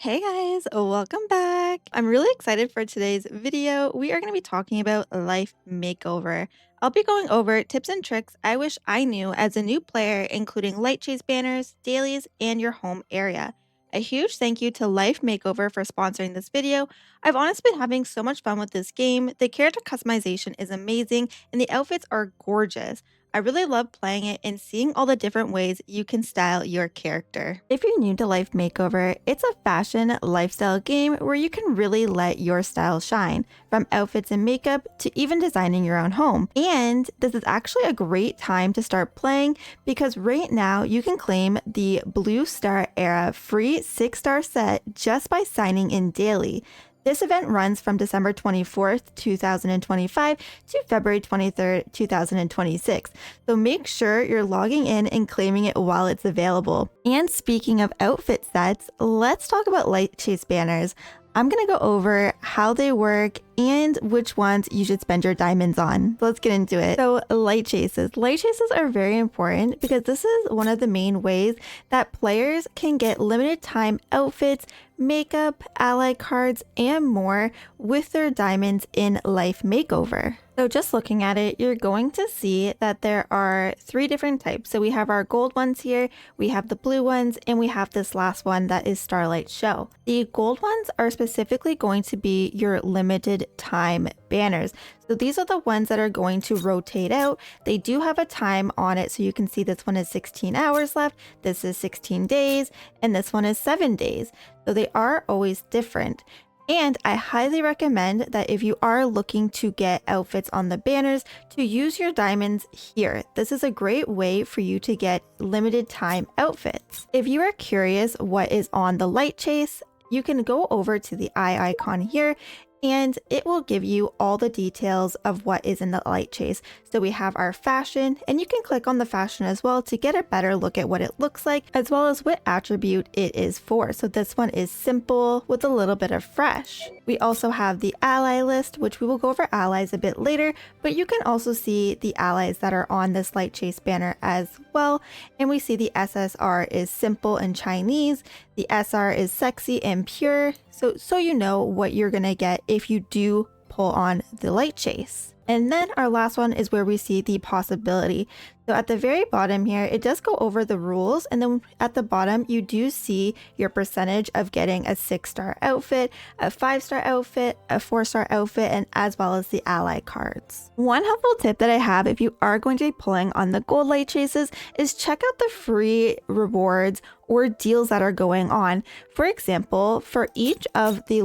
Hey guys, welcome back. I'm really excited for today's video. We are going to be talking about Life Makeover. I'll be going over tips and tricks I wish I knew as a new player, including Lightchase banners, dailies, and your home area. A huge thank you to Life Makeover for sponsoring this video. I've honestly been having so much fun with this game. The character customization is amazing and the outfits are gorgeous. I really love playing it and seeing all the different ways you can style your character. If you're new to Life Makeover, it's a fashion lifestyle game where you can really let your style shine, from outfits and makeup to even designing your own home. And this is actually a great time to start playing because right now you can claim the Blue Star Era free 6-star set just by signing in daily. This event runs from December 24th, 2025 to February 23rd, 2026. So make sure you're logging in and claiming it while it's available. And speaking of outfit sets, let's talk about Lightchase banners. I'm going to go over how they work and which ones you should spend your diamonds on. Let's get into it. So Lightchases. Lightchases are very important because this is one of the main ways that players can get limited time outfits, makeup, ally cards, and more with their diamonds in Life Makeover. So just looking at it, you're going to see that there are 3 different types. So we have our gold ones here, we have the blue ones, and we have this last one that is Starlight Show. The gold ones are specifically going to be your limited time banners. So these are the ones that are going to rotate out. They do have a time on it. So you can see this one is 16 hours left, this is 16 days, and this one is 7 days. So they are always different. And I highly recommend that if you are looking to get outfits on the banners, to use your diamonds here. This is a great way for you to get limited time outfits. If you are curious what is on the Lightchase, you can go over to the eye icon here and it will give you all the details of what is in the Lightchase. So we have our fashion, and you can click on the fashion as well to get a better look at what it looks like, as well as what attribute it is for. So this one is simple with a little bit of fresh. We also have the ally list, which we will go over allies a bit later, but you can also see the allies that are on this Lightchase banner as well. And we see the SSR is simple and Chinese. The SR is sexy and pure. So you know what you're gonna get if you do pull on the Lightchase. And then our last one is where we see the possibility. So at the very bottom here, it does go over the rules. And then at the bottom, you do see your percentage of getting a 6-star outfit, a 5-star outfit, a 4-star outfit, and as well as the ally cards. One helpful tip that I have if you are going to be pulling on the gold Lightchases is check out the free rewards or deals that are going on. For example, for each of the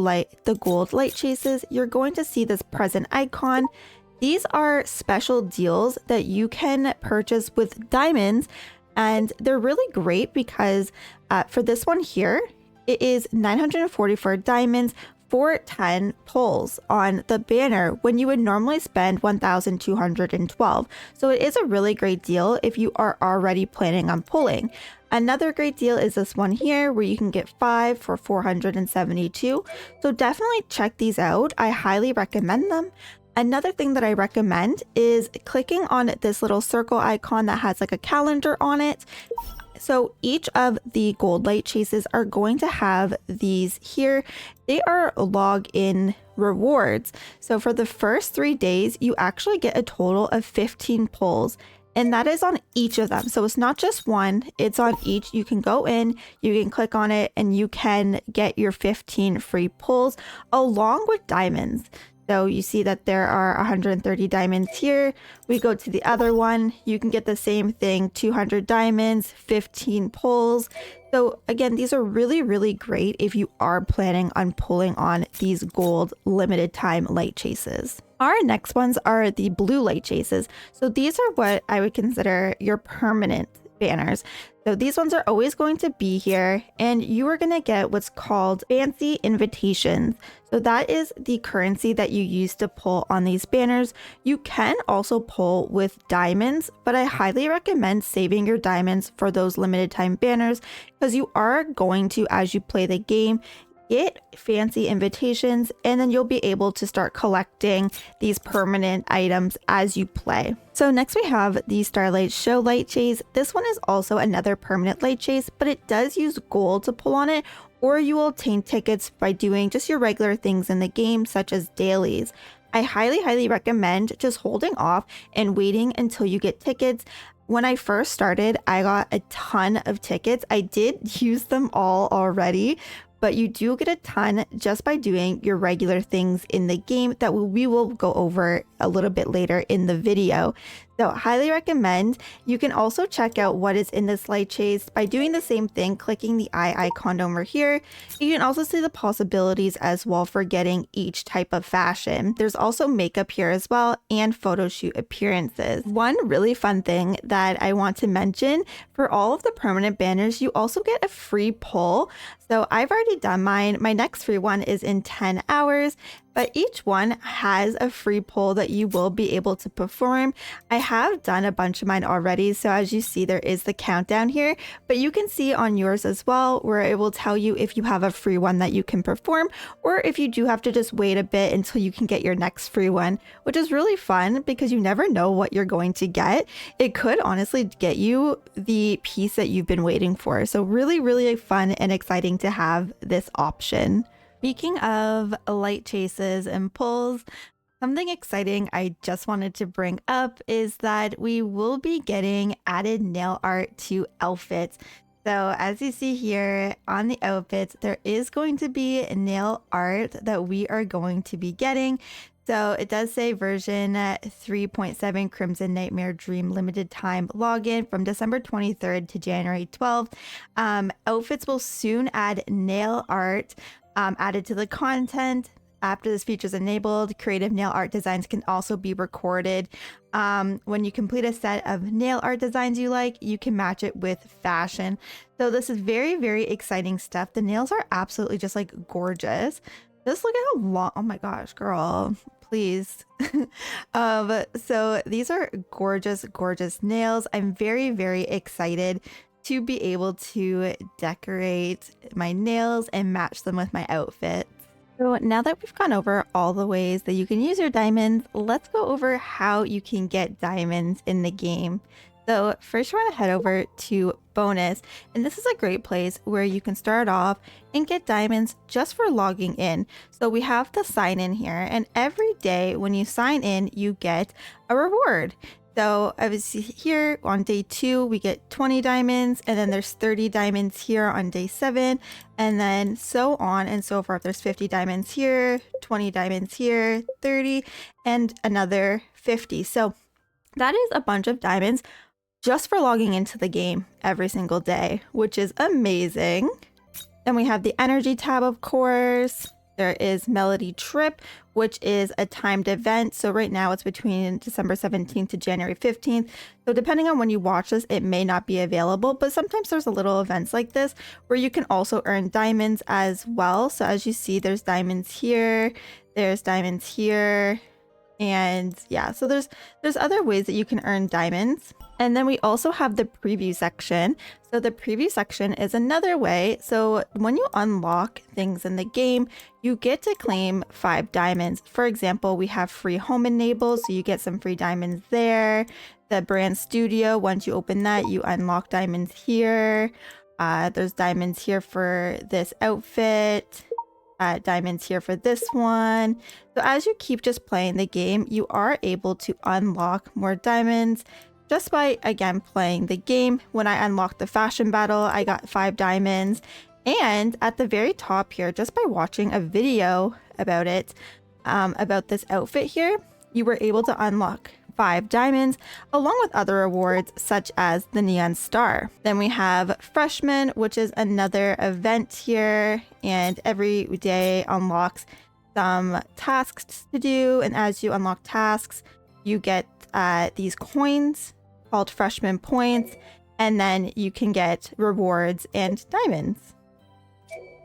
gold Lightchases, you're going to see this present icon. These are special deals that you can purchase with diamonds, and they're really great because for this one here, it is 944 diamonds for 10 pulls on the banner when you would normally spend 1,212. So it is a really great deal if you are already planning on pulling. Another great deal is this one here where you can get 5 for 472. So definitely check these out. I highly recommend them. Another thing that I recommend is clicking on this little circle icon that has like a calendar on it. So each of the gold Lightchases are going to have these here. They are log-in rewards. So for the first 3 days, you actually get a total of 15 pulls. And that is on each of them. So it's not just one, it's on each. You can go in, you can click on it, and you can get your 15 free pulls along with diamonds. So you see that there are 130 diamonds here. We go to the other one, you can get the same thing, 200 diamonds, 15 pulls. So again, these are really, really great if you are planning on pulling on these gold limited time Lightchases. Our next ones are the blue Lightchases. So these are what I would consider your permanent banners. So these ones are always going to be here, and you are going to get what's called fancy invitations. So that is the currency that you use to pull on these banners. You can also pull with diamonds, but I highly recommend saving your diamonds for those limited time banners because you are going to, as you play the game, get fancy invitations, and then you'll be able to start collecting these permanent items as you play. So next we have the Starlight Show Lightchase. This one is also another permanent Lightchase, but it does use gold to pull on it, or you will obtain tickets by doing just your regular things in the game, such as dailies. I highly recommend just holding off and waiting until you get tickets. When I first started, I got a ton of tickets. I did use them all already, but you do get a ton just by doing your regular things in the game that we will go over a little bit later in the video. So highly recommend. You can also check out what is in this Lightchase by doing the same thing, clicking the eye icon over here. You can also see the possibilities as well for getting each type of fashion. There's also makeup here as well, and photo shoot appearances. One really fun thing that I want to mention, for all of the permanent banners, you also get a free pull. So I've already done mine. My next free one is in 10 hours. But each one has a free pull that you will be able to perform. I have done a bunch of mine already, so as you see, there is the countdown here, but you can see on yours as well, where it will tell you if you have a free one that you can perform, or if you do have to just wait a bit until you can get your next free one, which is really fun because you never know what you're going to get. It could honestly get you the piece that you've been waiting for. So really fun and exciting to have this option. Speaking of Lightchases and pulls, something exciting I just wanted to bring up is that we will be getting added nail art to outfits. So as you see here on the outfits, there is going to be nail art that we are going to be getting. So it does say version 3.7 Crimson Nightmare Dream limited time login from December 23rd to January 12th. Outfits will soon add nail art added to the content. After this feature is enabled, creative nail art designs can also be recorded. When you complete a set of nail art designs you like, you can match it with fashion. So this is very exciting stuff. The nails are absolutely just like gorgeous. Just look at how long, oh my gosh, girl, please. So these are gorgeous nails. I'm very excited to be able to decorate my nails and match them with my outfits. So now that we've gone over all the ways that you can use your diamonds, let's go over how you can get diamonds in the game. So first you want to head over to bonus, and this is a great place where you can start off and get diamonds just for logging in. So we have the sign in here, and every day when you sign in, you get a reward. So obviously here on day 2, we get 20 diamonds, and then there's 30 diamonds here on day 7, and then so on and so forth. There's 50 diamonds here, 20 diamonds here, 30, and another 50. So that is a bunch of diamonds just for logging into the game every single day, which is amazing. Then we have the energy tab, of course. There is Melody Trip, which is a timed event. So right now it's between December 17th to January 15th. So depending on when you watch this, it may not be available, but sometimes there's a little events like this where you can also earn diamonds as well. So as you see, there's diamonds here, there's diamonds here, and yeah, so there's other ways that you can earn diamonds. And then we also have the preview section. So the preview section is another way. So when you unlock things in the game, you get to claim 5 diamonds. For example, we have free home enabled, so you get some free diamonds there. The brand studio, once you open that, you unlock diamonds here. There's diamonds here for this outfit. Diamonds here for this one. So as you keep just playing the game, you are able to unlock more diamonds just by, again, playing the game. When I unlocked the fashion battle, I got 5 diamonds. And at the very top here, just by watching a video about it, about this outfit here, you were able to unlock 5 diamonds, along with other rewards such as the Neon Star. Then we have Freshman, which is another event here, and every day unlocks some tasks to do. And as you unlock tasks, you get these coins called Freshman Points, and then you can get rewards and diamonds.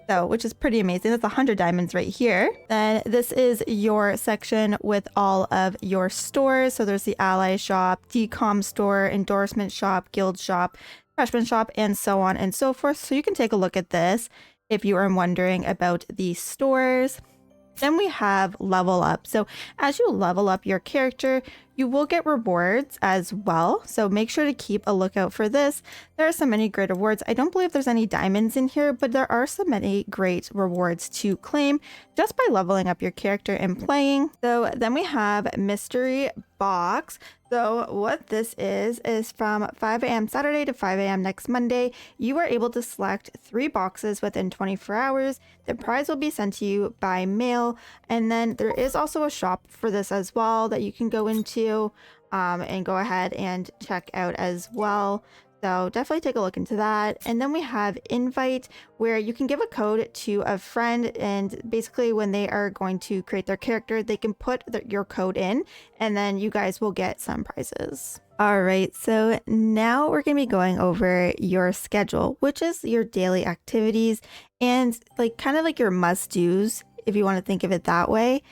So, which is pretty amazing. That's 100 diamonds right here. Then this is your section with all of your stores. So there's the Ally Shop, Decom Store, Endorsement Shop, Guild Shop, Freshman Shop, and so on and so forth. So you can take a look at this. if you are wondering about the stores. Then we have level up. So as you level up your character, you will get rewards as well. So make sure to keep a lookout for this. There are so many great rewards. I don't believe there's any diamonds in here, but there are so many great rewards to claim just by leveling up your character and playing. So then we have mystery box. So what this is from 5 a.m. Saturday to 5 a.m. next Monday, you are able to select 3 boxes within 24 hours. The prize will be sent to you by mail. And then there is also a shop for this as well that you can go into and go ahead and check out as well. So definitely take a look into that. And then we have invite, where you can give a code to a friend, and basically when they are going to create their character, they can put your code in and then you guys will get some prizes. All right, so now we're going to be going over your schedule, which is your daily activities and kind of like your must-dos, if you want to think of it that way.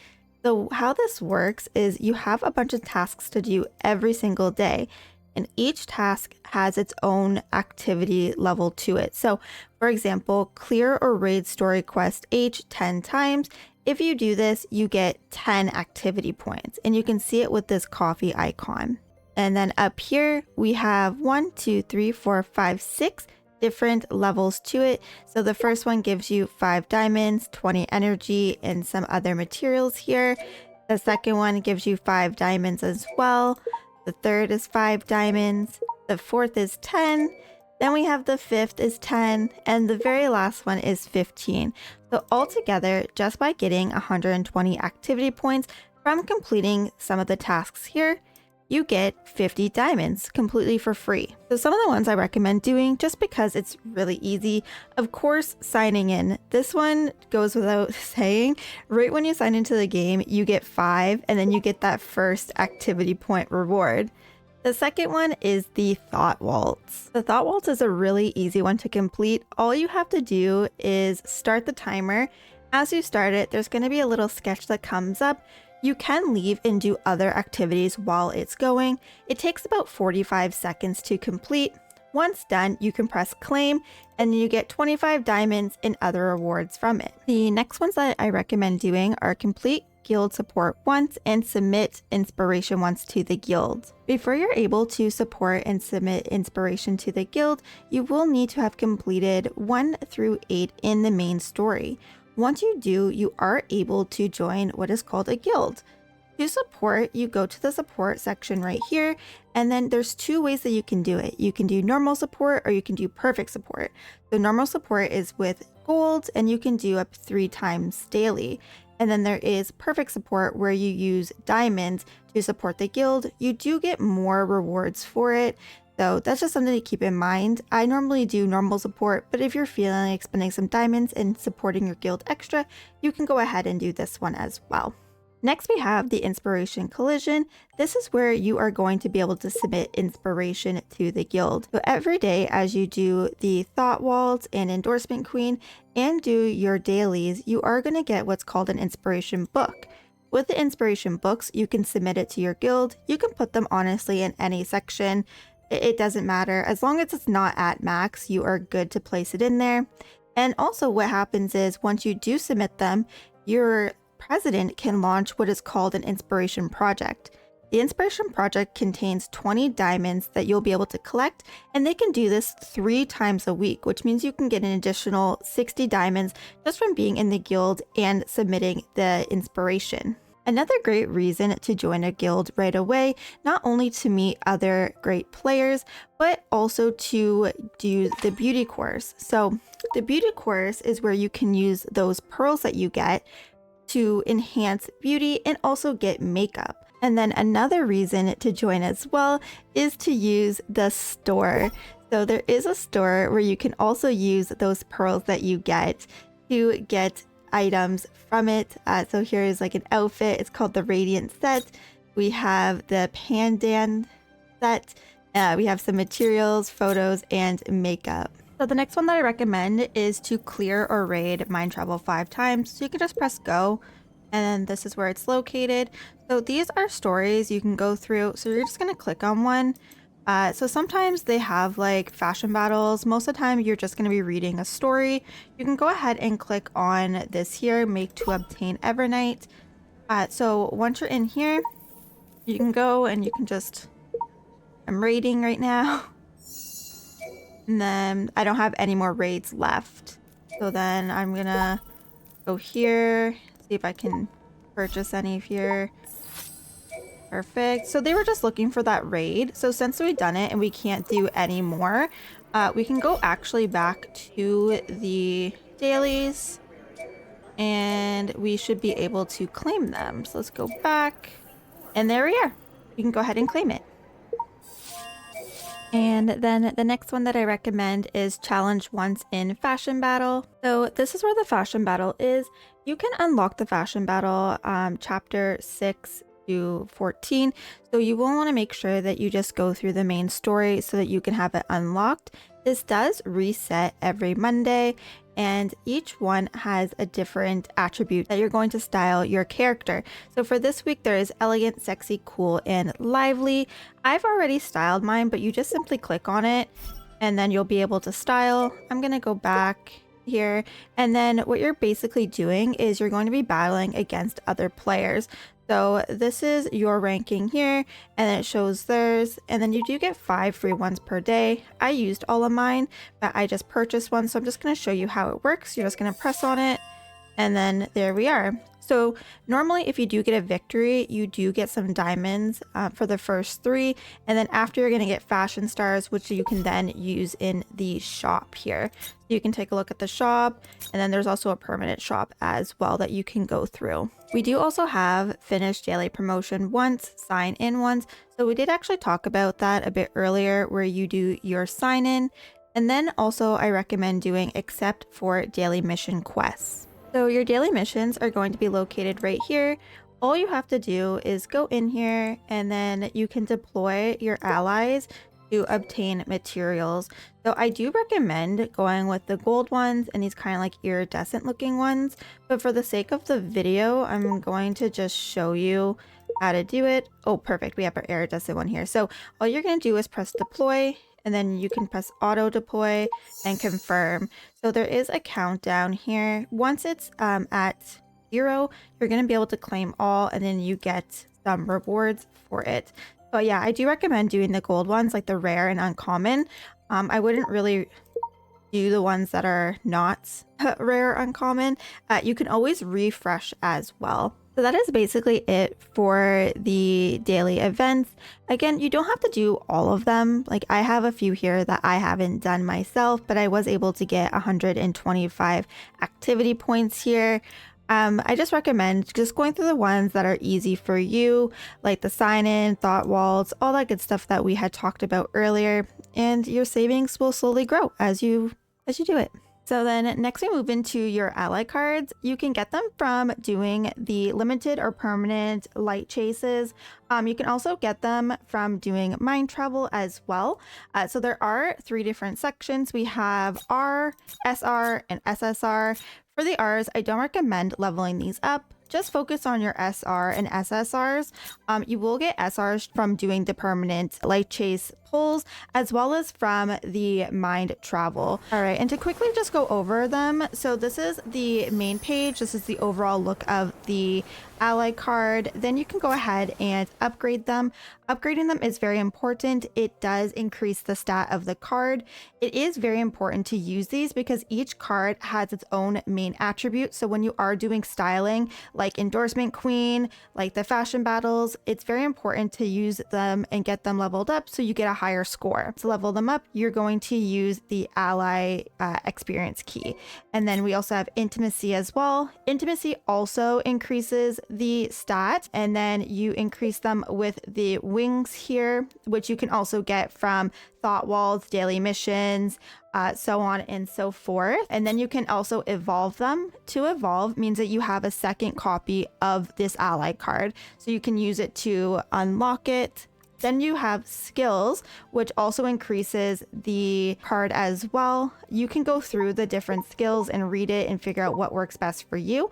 So how this works is you have a bunch of tasks to do every single day, and each task has its own activity level to it. So for example, clear or raid story quest H 10 times. If you do this, you get 10 activity points, and you can see it with this coffee icon. And then up here we have 1, 2, 3, 4, 5, 6 different levels to it. So the first one gives you 5 diamonds, 20 energy, and some other materials here. The second one gives you 5 diamonds as well. The third is 5 diamonds. The fourth is 10. Then we have the fifth is 10. And the very last one is 15. So altogether, just by getting 120 activity points from completing some of the tasks here, you get 50 diamonds completely for free. So some of the ones I recommend doing, just because it's really easy, of course, signing in. This one goes without saying. Right when you sign into the game, you get 5, and then you get that first activity point reward. The second one is the Thought Waltz. The Thought Waltz is a really easy one to complete. All you have to do is start the timer. As you start it, there's going to be a little sketch that comes up. You can leave and do other activities while it's going. It takes about 45 seconds to complete. Once done, you can press claim, and you get 25 diamonds and other rewards from it. The next ones that I recommend doing are complete guild support once and submit inspiration once to the guild. Before you're able to support and submit inspiration to the guild, you will need to have completed 1 through 8 in the main story. Once you do, you are able to join what is called a guild. To support, you go to the support section right here, and then there's 2 ways that you can do it. You can do normal support, or you can do perfect support. The normal support is with gold, and you can do up 3 times daily. And then there is perfect support, where you use diamonds to support the guild. You do get more rewards for it. So that's just something to keep in mind. I normally do normal support, but if you're feeling like spending some diamonds and supporting your guild extra, you can go ahead and do this one as well. Next, we have the Inspiration Collision. This is where you are going to be able to submit inspiration to the guild. So every day as you do the Thought Waltz and Endorsement Queen and do your dailies, you are going to get what's called an inspiration book. With the inspiration books, you can submit it to your guild. You can put them honestly in any section. It doesn't matter. As long as it's not at max, you are good to place it in there. And also what happens is once you do submit them, your president can launch what is called an inspiration project. The inspiration project contains 20 diamonds that you'll be able to collect, and they can do this 3 times a week, which means you can get an additional 60 diamonds just from being in the guild and submitting the inspiration. Another great reason to join a guild right away, not only to meet other great players, but also to do the beauty course. So the beauty course is where you can use those pearls that you get to enhance beauty and also get makeup. And then another reason to join as well is to use the store. So there is a store where you can also use those pearls that you get to get items from it. So here is like an outfit. It's called the Radiant set. We have the Pandan set. We have some materials, photos, and makeup. So the next one that I recommend is to clear or raid Mind Travel 5 times. So you can just press go, and then this is where it's located. So these are stories you can go through. So you're just going to click on one. So sometimes they have like fashion battles. Most of the time you're just going to be reading a story. You can go ahead and click on this here, make to obtain Evernight. So once you're in here, you can go and you can just, I'm raiding right now. And then I don't have any more raids left. So then I'm gonna go here, see if I can purchase any here. Perfect. So they were just looking for that raid. So since we've done it and we can't do any more, we can go actually back to the dailies and we should be able to claim them. So let's go back and there we are. We can go ahead and claim it. And then the next one that I recommend is challenge once in fashion battle. So this is where the fashion battle is. You can unlock the fashion battle chapter 6 to 14. So you will want to make sure that you just go through the main story so that you can have it unlocked. This does reset every Monday and each one has a different attribute that you're going to style your character. So for this week, there is elegant, sexy, cool, and lively. I've already styled mine, but you just simply click on it and then you'll be able to style. I'm gonna go back here. And then what you're basically doing is you're going to be battling against other players. So this is your ranking here, and then it shows theirs, and then you do get 5 free ones per day. I used all of mine, but I just purchased one, so I'm just going to show you how it works. You're just going to press on it, and then there we are. So normally if you do get a victory, you do get some diamonds for the first 3, and then after you're going to get fashion stars, which you can then use in the shop here. So you can take a look at the shop, and then there's also a permanent shop as well that you can go through. We do also have finish daily promotion once, sign in once. So we did actually talk about that a bit earlier where you do your sign in, and then also I recommend doing except for daily mission quests. So your daily missions are going to be located right here. All you have to do is go in here and then you can deploy your allies to obtain materials. So I do recommend going with the gold ones and these kind of like iridescent looking ones. But for the sake of the video, I'm going to just show you how to do it. Oh, perfect. We have our iridescent one here. So all you're going to do is press deploy. And then you can press auto deploy and confirm. So there is a countdown here. Once it's at 0, you're going to be able to claim all and then you get some rewards for it. But yeah, I do recommend doing the gold ones like the rare and uncommon. I wouldn't really do the ones that are not rare or uncommon. You can always refresh as well. So that is basically it for the daily events. Again, you don't have to do all of them. Like I have a few here that I haven't done myself, but I was able to get 125 activity points here. I just recommend just going through the ones that are easy for you, like the sign in, thought waltz, all that good stuff that we had talked about earlier, and your savings will slowly grow as you do it. So then next we move into your ally cards. You can get them from doing the limited or permanent Lightchases. You can also get them from doing mind travel as well. So there are 3 different sections. We have R, SR, and SSR. For the Rs, I don't recommend leveling these up. Just focus on your SR and SSRs. You will get SRs from doing the permanent Lightchase pulls as well as from the mind travel. All right, and to quickly just go over them. So this is the main page. This is the overall look of the ally card. Then you can go ahead and upgrade them. Upgrading them is very important. It does increase the stat of the card. It is very important to use these because each card has its own main attribute. So when you are doing styling like Endorsement Queen, like the fashion battles, it's very important to use them and get them leveled up so you get a higher score. To level them up, you're going to use the ally experience key. And then we also have intimacy as well. Intimacy also increases the stat, and then you increase them with the wings here, which you can also get from thought walls, daily missions, so on and so forth. And then you can also evolve them. To evolve means that you have a second copy of this ally card, so you can use it to unlock it. Then you have skills, which also increases the card as well. You can go through the different skills and read it and figure out what works best for you.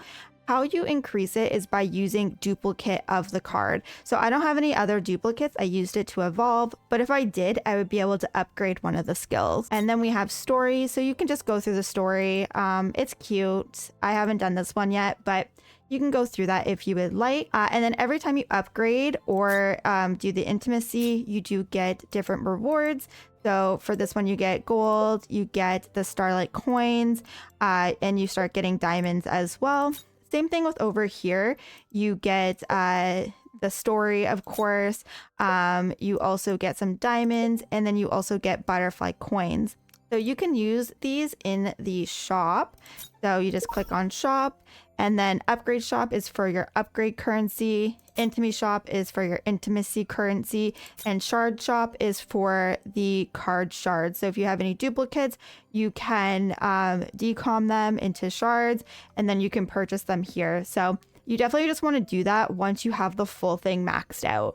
How you increase it is by using duplicate of the card. So I don't have any other duplicates. I used it to evolve, but if I did, I would be able to upgrade one of the skills. And then we have story. So you can just go through the story. It's cute. I haven't done this one yet, but you can go through that if you would like. And then every time you upgrade or do the intimacy, you do get different rewards. So for this one, you get gold, you get the starlight coins, and you start getting diamonds as well. Same thing with over here. You get the story, of course. You also get some diamonds, and then you also get butterfly coins. So you can use these in the shop. So you just click on shop, and then upgrade shop is for your upgrade currency. Intimacy shop is for your intimacy currency, and shard shop is for the card shards. So if you have any duplicates, you can decom them into shards, and then you can purchase them here. So you definitely just want to do that once you have the full thing maxed out.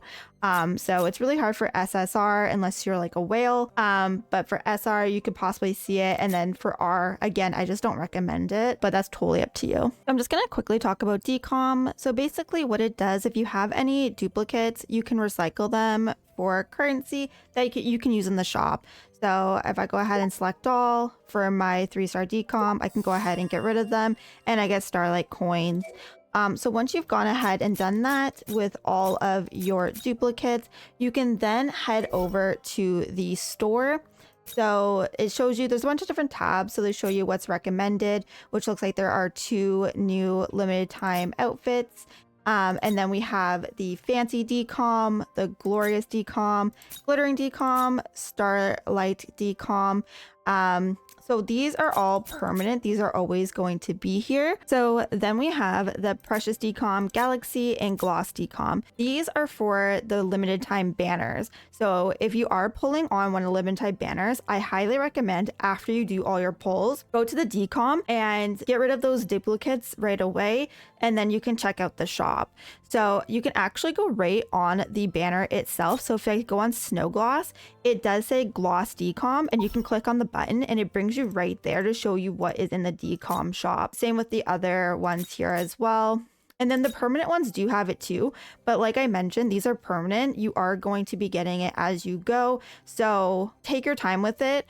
So it's really hard for SSR unless you're like a whale. But for SR, you could possibly see it. And then for R, again, I just don't recommend it, but that's totally up to you. I'm just going to quickly talk about Decom. So basically what it does, if you have any duplicates, you can recycle them for currency that you can use in the shop. So if I go ahead and select all for my 3-star Decom, I can go ahead and get rid of them, and I get starlight coins. So once you've gone ahead and done that with all of your duplicates, you can then head over to the store. So it shows you there's a bunch of different tabs. So they show you what's recommended, which looks like there are 2 new limited time outfits. And then we have the fancy decom, the glorious decom, glittering decom, starlight decom. So these are all permanent. These are always going to be here. So then we have the precious decom, galaxy, and gloss decom. These are for the limited time banners. So if you are pulling on one of the limited time banners, I highly recommend after you do all your pulls, go to the decom and get rid of those duplicates right away. And then you can check out the shop. So you can actually go right on the banner itself. So if I go on Snow Gloss, it does say gloss decom, and you can click on the button and it brings you right there to show you what is in the decom shop. Same with the other ones here as well. And then the permanent ones do have it too. But like I mentioned, these are permanent. You are going to be getting it as you go. So take your time with it.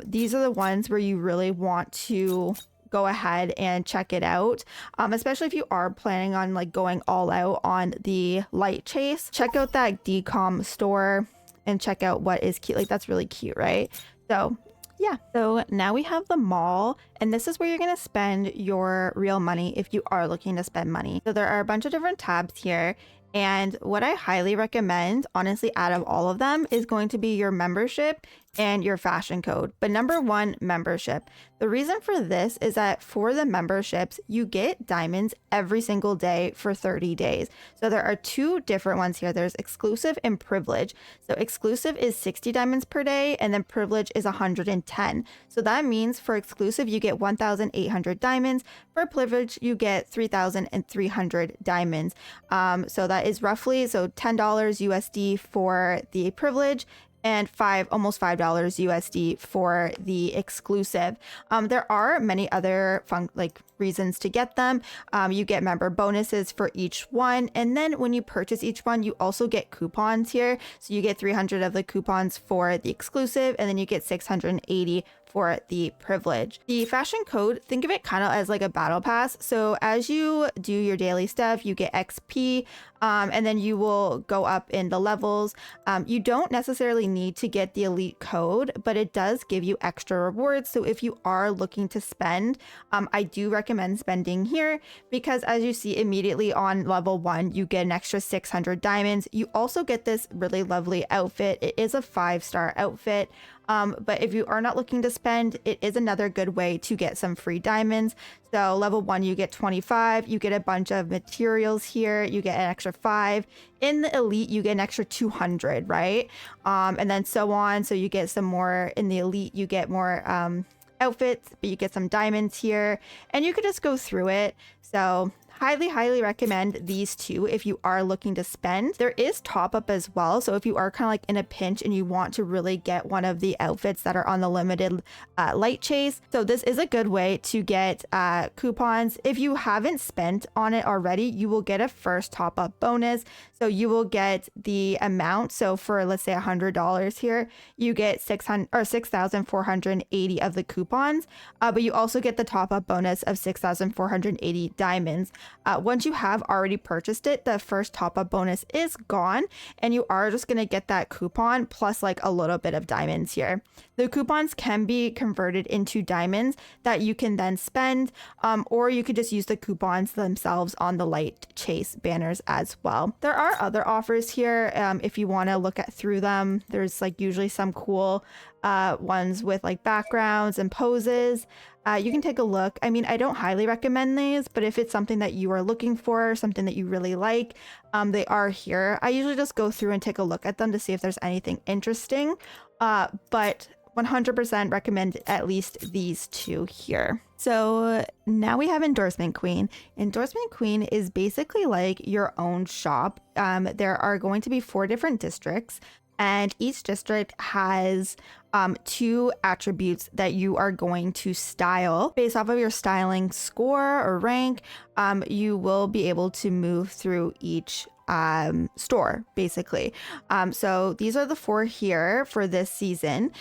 These are the ones where you really want to go ahead and check it out, especially if you are planning on like going all out on the Lightchase. Check out that decom store and check out what is cute. Like, that's really cute, right? So yeah, so now we have the mall, and this is where you're going to spend your real money if you are looking to spend money. So there are a bunch of different tabs here. And what I highly recommend, honestly, out of all of them is going to be your membership and your fashion code. But number one, membership. The reason for this is that for the memberships, you get diamonds every single day for 30 days. So there are 2 different ones here. There's exclusive and privilege. So exclusive is 60 diamonds per day, and then privilege is 110. So that means for exclusive, you get 1,800 diamonds. For privilege, you get 3,300 diamonds. So that is roughly $10 USD for the privilege, and almost $5 USD for the exclusive. There are many other reasons to get them. You get member bonuses for each one, and then when you purchase each one, you also get coupons here. So you get 300 of the coupons for the exclusive, and then you get 680 for the privilege. The fashion code, think of it kind of as like a battle pass. So as you do your daily stuff, you get XP, and then you will go up in the levels. You don't necessarily need to get the elite code, but it does give you extra rewards. So if you are looking to spend, I do recommend spending here, because as you see immediately on level 1, you get an extra 600 diamonds. You also get this really lovely outfit. It is a 5-star outfit. But if you are not looking to spend, it is another good way to get some free diamonds. So level 1, you get 25, you get a bunch of materials here, you get an extra 5. In the elite, you get an extra 200, right? And then so on. So you get some more in the elite, you get more outfits, but you get some diamonds here, and you could just go through it. So highly recommend these two if you are looking to spend. There is top up as well, so if you are kind of like in a pinch and you want to really get one of the outfits that are on the limited light chase, so this is a good way to get coupons. If you haven't spent on it already, you will get a first top up bonus, so you will get the amount. So for, let's say, $100 here, you get 6,480 of the coupons, but you also get the top up bonus of 6,480 diamonds. Once you have already purchased it, the first top up bonus is gone, and you are just going to get that coupon plus like a little bit of diamonds here. The coupons can be converted into diamonds that you can then spend, or you could just use the coupons themselves on the light chase banners as well. There are other offers here if you want to look through them. There's like usually some cool ones with like backgrounds and poses. You can take a look. I mean, I don't highly recommend these, but if it's something that you are looking for, something that you really like, they are here. I usually just go through and take a look at them to see if there's anything interesting, but 100% recommend at least these two here. So now we have Endorsement Queen. Endorsement Queen is basically like your own shop. There are going to be 4 different districts, and each district has 2 attributes that you are going to style. Based off of your styling score or rank, you will be able to move through each store basically. So these are the 4 here for this season.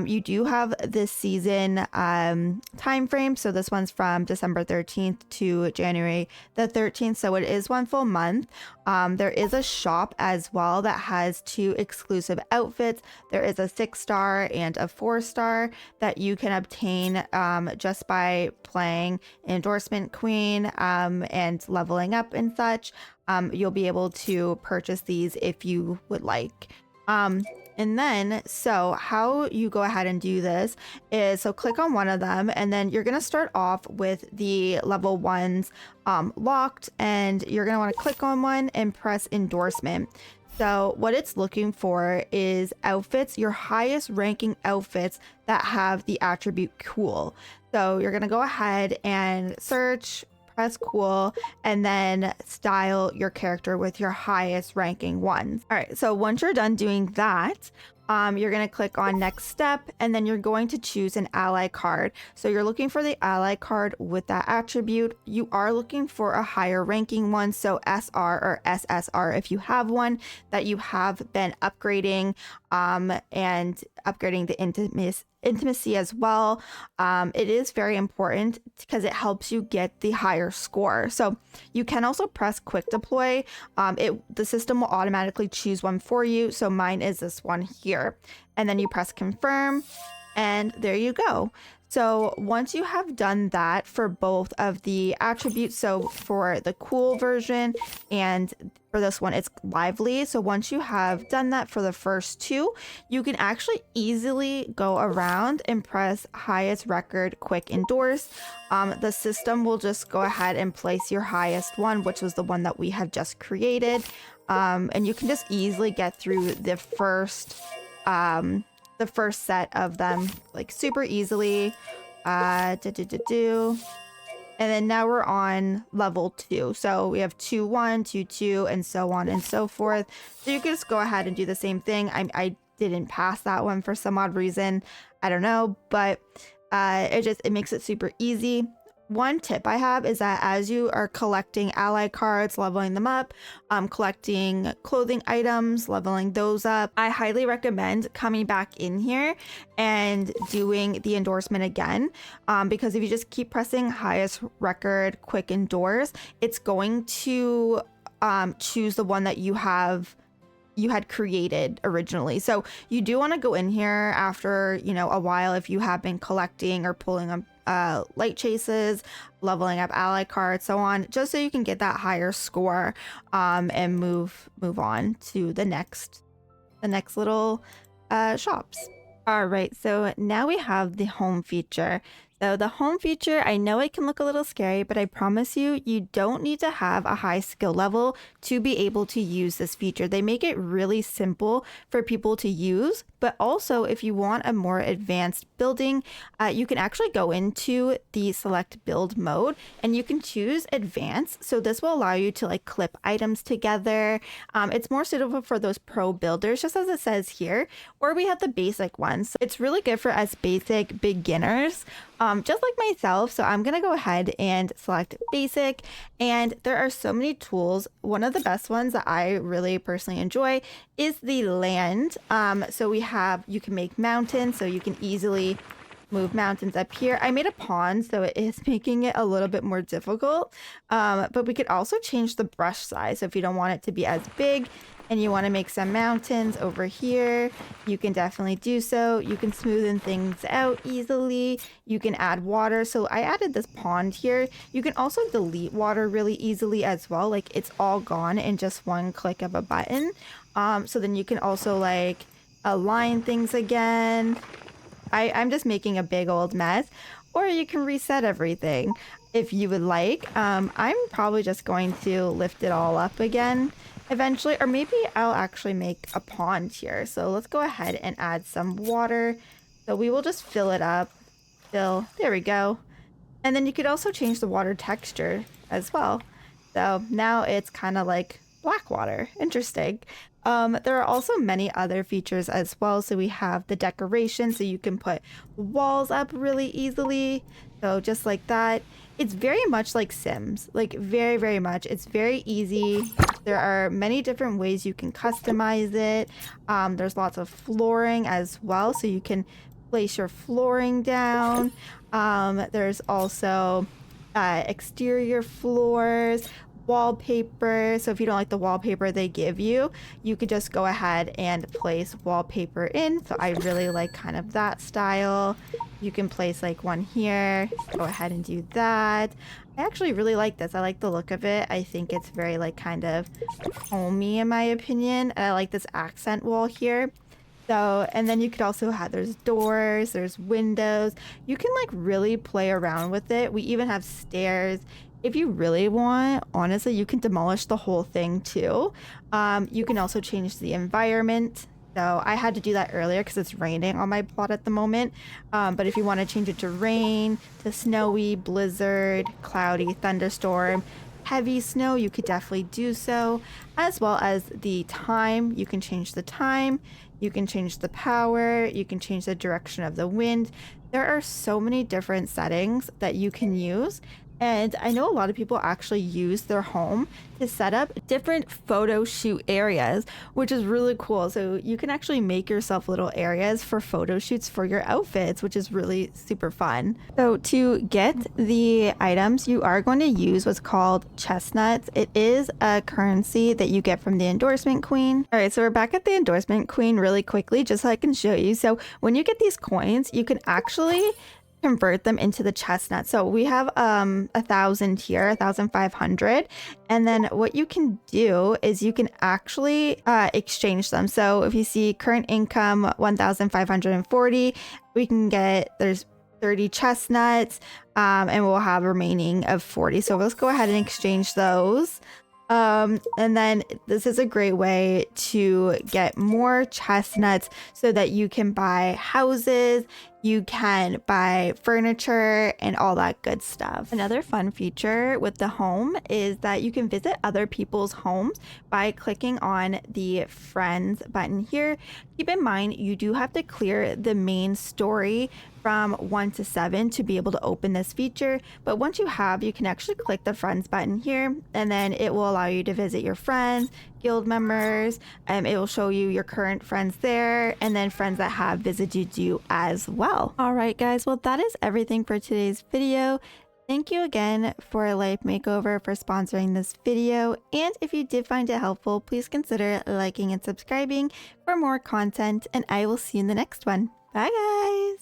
You do have this season time frame, so this one's from December 13th to January the 13th, so it is 1 full month. There is a shop as well that has 2 exclusive outfits. There is a 6-star and a 4-star that you can obtain just by playing Endorsement Queen and leveling up and such. You'll be able to purchase these if you would like. And then, so how you go ahead and do this is, so click on one of them, and then you're going to start off with the level 1s locked, and you're going to want to click on one and press endorsement. So what it's looking for is outfits, your highest ranking outfits that have the attribute cool. So you're going to go ahead and search, press cool, and then style your character with your highest ranking ones. All right, so once you're done doing that, you're going to click on next step, and then you're going to choose an ally card. So you're looking for the ally card with that attribute. You are looking for a higher ranking one, so SR or SSR if you have one that you have been upgrading, and upgrading the intimacy as well. It is very important because it helps you get the higher score. So you can also press quick deploy. The system will automatically choose one for you. So mine is this one here. And then you press confirm, and there you go. So once you have done that for both of the attributes, so for the cool version and for this one, it's lively. So once you have done that for the first 2, you can actually easily go around and press highest record, quick endorse. The system will just go ahead and place your highest one, which was the one that we had just created. And you can just easily get through the first set of them like super easily. And then now we're on level 2. So we have 2-1, 2-2, and so on and so forth. So you can just go ahead and do the same thing. I didn't pass that one for some odd reason. I don't know, but it makes it super easy. One tip I have is that as you are collecting ally cards, leveling them up, collecting clothing items, leveling those up, I highly recommend coming back in here and doing the endorsement again, because if you just keep pressing highest record, quick endorse, it's going to choose the one that you had created originally. So you do want to go in here after, a while if you have been collecting or pulling up light chases, leveling up ally cards, so on, just so you can get that higher score, and move on to the next little shops. All right, so now we have the home feature. So the home feature, I know it can look a little scary, but I promise you, you don't need to have a high skill level to be able to use this feature. They make it really simple for people to use, but also if you want a more advanced building, you can actually go into the select build mode and you can choose advanced. So this will allow you to like clip items together. It's more suitable for those pro builders, just as it says here, or we have the basic ones. So it's really good for us basic beginners, just like myself. So I'm gonna go ahead and select basic, and there are so many tools. One of the best ones that I really personally enjoy is the land. So you can make mountains, so you can easily move mountains up here. I made a pond, so it is making it a little bit more difficult. But we could also change the brush size. So if you don't want it to be as big and you want to make some mountains over here, you can definitely do so. You can smoothen things out easily. You can add water. So I added this pond here. You can also delete water really easily as well. Like it's all gone in just one click of a button. So then you can also like align things again. I'm just making a big old mess, or you can reset everything if you would like. I'm probably just going to lift it all up again eventually, or maybe I'll actually make a pond here. So let's go ahead and add some water. So we will just fill it up. There we go. And then you could also change the water texture as well. So now it's kind of like black water. Interesting. There are also many other features as well. So we have the decoration, so you can put walls up really easily. So just like that. It's very much like Sims, like very, very much. It's very easy. There are many different ways you can customize it. There's lots of flooring as well, so you can place your flooring down. There's also exterior floors, wallpaper. So if you don't like the wallpaper they give you, you could just go ahead and place wallpaper in. So I really like kind of that style. You can place like one here. Go ahead and do that. I actually really like this. I like the look of it. I think it's very like kind of homey in my opinion. And I like this accent wall here. So, and then you could also have, there's doors, there's windows. You can like really play around with it. We even have stairs. If you really want, honestly, you can demolish the whole thing too. You can also change the environment. So I had to do that earlier because it's raining on my plot at the moment. But if you want to change it to rain, to snowy, blizzard, cloudy, thunderstorm, heavy snow, you could definitely do so. As well as the time, you can change the time. You can change the power. You can change the direction of the wind. There are so many different settings that you can use. And I know a lot of people actually use their home to set up different photo shoot areas, which is really cool. So you can actually make yourself little areas for photo shoots for your outfits, which is really super fun. So to get the items, you are going to use what's called chestnuts. It is a currency that you get from the Endorsement Queen. All right, so we're back at the Endorsement Queen really quickly, just so I can show you. So when you get these coins, you can actually convert them into the chestnut. So we have 1,000 here, 1,500, and then what you can do is you can actually exchange them. So if you see current income 1,540, we can get, there's 30 chestnuts, and we'll have a remaining of 40. So let's go ahead and exchange those. And then this is a great way to get more chestnuts so that you can buy houses, you can buy furniture and all that good stuff. Another fun feature with the home is that you can visit other people's homes by clicking on the friends button here. Keep in mind, you do have to clear the main story from 1 to 7 to be able to open this feature. But once you have, you can actually click the friends button here, and then it will allow you to visit your friends, guild members, and it will show you your current friends there, and then friends that have visited you as well. All right, guys, well, that is everything for today's video. Thank you again for Life Makeover for sponsoring this video, and if you did find it helpful, please consider liking and subscribing for more content, and I will see you in the next one. Bye, guys!